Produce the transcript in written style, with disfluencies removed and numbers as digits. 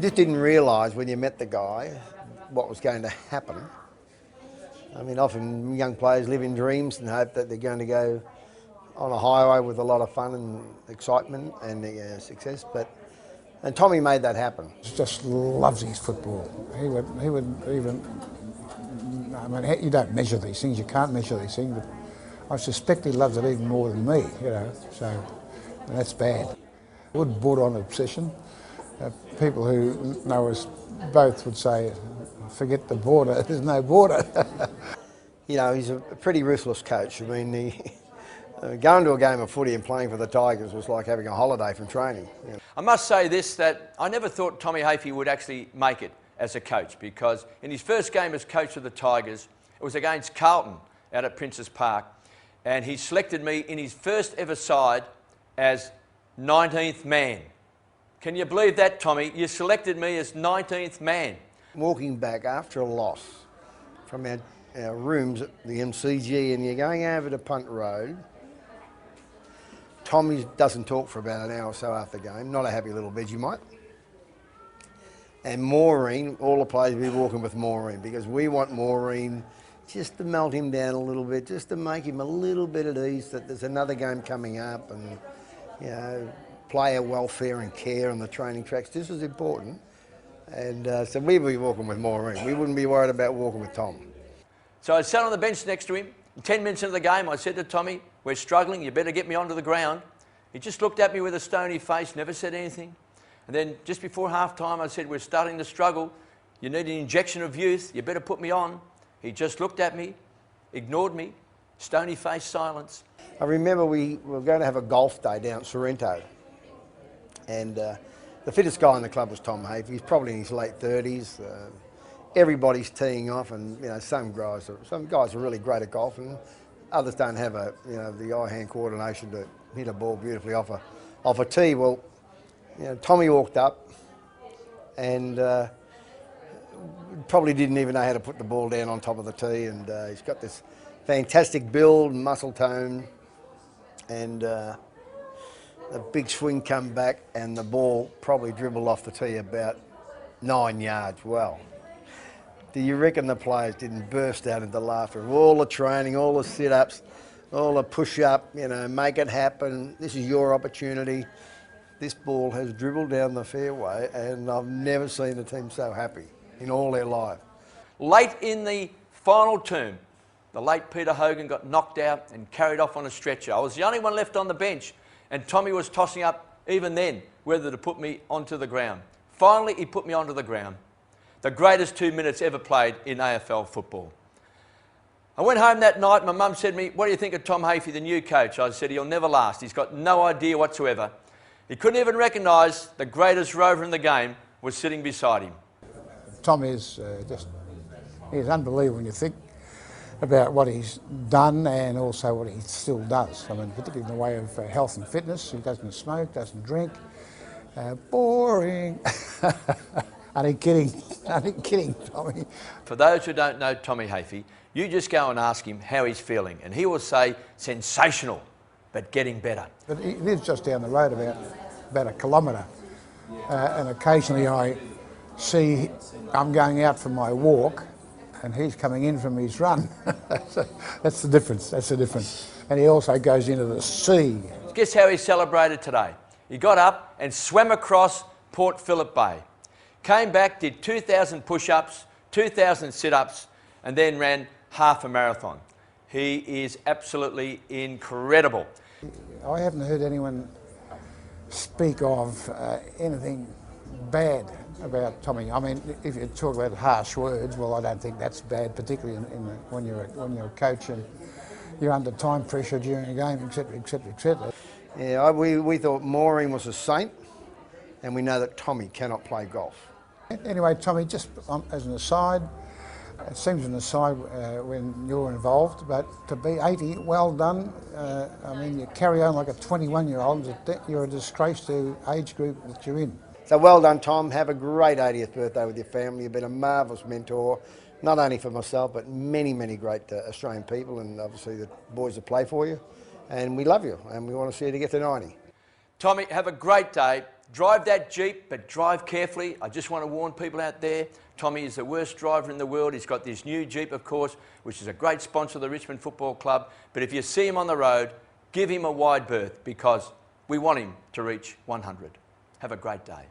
You just didn't realise when you met the guy what was going to happen. I mean, often young players live in dreams and hope that they're going to go on a highway with a lot of fun and excitement and success, and Tommy made that happen. He just loves his football. He would even, I mean, you don't measure these things, you can't measure these things, but I suspect he loves it even more than me, you know, so that's bad. I would border on obsession. People who know us both would say, forget the border, there's no border. You know, he's a pretty ruthless coach. I mean, going to a game of footy and playing for the Tigers was like having a holiday from training. You know. I must say this, that I never thought Tommy Hafey would actually make it as a coach, because in his first game as coach of the Tigers, it was against Carlton out at Princes Park, and he selected me in his first ever side as 19th man. Can you believe that, Tommy? You selected me as 19th man. Walking back after a loss from our rooms at the MCG, and you're going over to Punt Road. Tommy doesn't talk for about an hour or so after the game, not a happy little Vegemite. And Maureen, all the players will be walking with Maureen, because we want Maureen just to melt him down a little bit, just to make him a little bit at ease that there's another game coming up, and, you know, player welfare and care on the training tracks. This is important. And so we'd be walking with Maureen. We wouldn't be worried about walking with Tom. So I sat on the bench next to him. 10 minutes into the game, I said to Tommy, we're struggling, you better get me onto the ground. He just looked at me with a stony face, never said anything. And then just before half-time, I said, we're starting to struggle. You need an injection of youth, you better put me on. He just looked at me, ignored me, stony face, silence. I remember we were going to have a golf day down at Sorrento. And the fittest guy in the club was Tom Hafey. He's probably in his late 30s. Everybody's teeing off, and, you know, some guys are really great at golf, and others don't have the eye-hand coordination to hit a ball beautifully off a tee. Well, you know, Tommy walked up and probably didn't even know how to put the ball down on top of the tee, and he's got this fantastic build, muscle tone, and the big swing come back, and the ball probably dribbled off the tee about 9 yards. Well, do you reckon the players didn't burst out into laughter? All the training, all the sit-ups, all the push-up, you know, make it happen. This is your opportunity. This ball has dribbled down the fairway, and I've never seen a team so happy in all their life. Late in the final term, the late Peter Hogan got knocked out and carried off on a stretcher. I was the only one left on the bench, and Tommy was tossing up, even then, whether to put me onto the ground. Finally, he put me onto the ground. The greatest 2 minutes ever played in AFL football. I went home that night, my mum said to me, what do you think of Tom Hafey, the new coach? I said, he'll never last. He's got no idea whatsoever. He couldn't even recognise the greatest rover in the game was sitting beside him. Tom is he's unbelievable when you think about what he's done and also what he still does. I mean, particularly in the way of health and fitness. He doesn't smoke, doesn't drink. Boring. I'm kidding, Tommy. For those who don't know Tommy Hafey, you just go and ask him how he's feeling, and he will say, sensational, but getting better. But he lives just down the road about a kilometre, and occasionally I see I'm going out for my walk, and he's coming in from his run. That's the difference. And he also goes into the sea. Guess how he celebrated today? He got up and swam across Port Phillip Bay. Came back, did 2,000 push-ups, 2,000 sit-ups, and then ran half a marathon. He is absolutely incredible. I haven't heard anyone speak of anything bad about Tommy. I mean, if you talk about harsh words, well, I don't think that's bad, particularly when you're a coach and you're under time pressure during a game, etc., etc., etc. Yeah, we thought Maureen was a saint, and we know that Tommy cannot play golf. Anyway, Tommy, just as an aside, it seems an aside when you're involved, but to be 80, well done. I mean, you carry on like a 21-year-old. You're a disgrace to age group that you're in. So well done, Tom. Have a great 80th birthday with your family. You've been a marvellous mentor, not only for myself, but many, many great Australian people, and obviously the boys that play for you. And we love you, and we want to see you to get to 90. Tommy, have a great day. Drive that Jeep, but drive carefully. I just want to warn people out there, Tommy is the worst driver in the world. He's got this new Jeep, of course, which is a great sponsor of the Richmond Football Club. But if you see him on the road, give him a wide berth because we want him to reach 100. Have a great day.